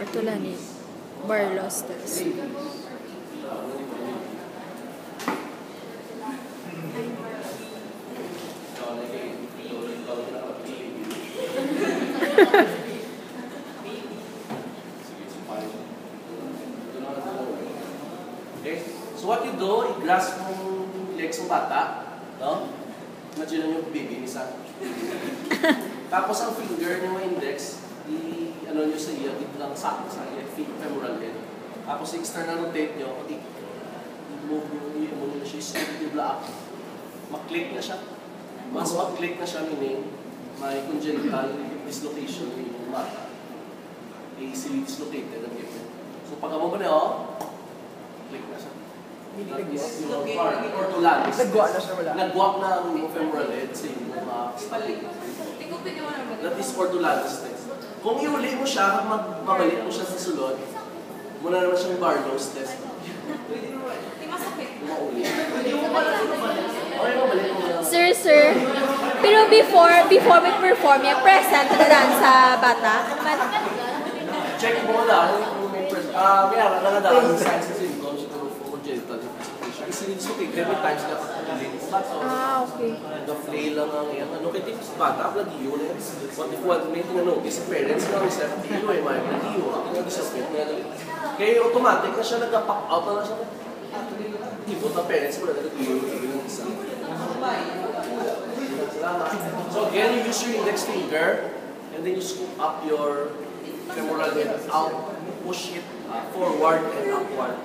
Ortolani. Barlow's test. Okay? So what you do, i-grasp mong legs ng bata, no? Imagine yung baby ni Sam. Tapos ang finger ng index, ano nyo sa iya, lang sa iya, femoral head. Tapos external rotate nyo, move nyo na siya, straight up. Mag-click na siya. Once mag-click na siya, meaning may congenital dislocation yung mata. Easily dislocated ang given. So pag mo ba na, click na siya. Ortolanis. Nagwa na siya wala. Nagwa na ang femoral head sa inyo mga that is ortolanis test. Kung iuli mo siya, mabalik mo siya sa sulod, muna naman siyang Barlow's test. Mauli. Sir. Pero before we perform, yung present na daan sa bata. Check mo lang kung may present. Kaya nakadaan sa science kasi doon siya pero for congenital dislocation. It's okay. Every time sila pagkakalin. Okay. The-flail lang ang yan. Ano kaya tipos bata, plagiyo na yan. What if what may tinanotice, parents lang sa plagiyo eh, may plagiyo. Kaya automatic na siya nag-pack out na siya. Ibot na parents mo na nag-plagiyo ng isa. So again, you use your index finger and then you scoop up your femoral head out, push it forward and upward.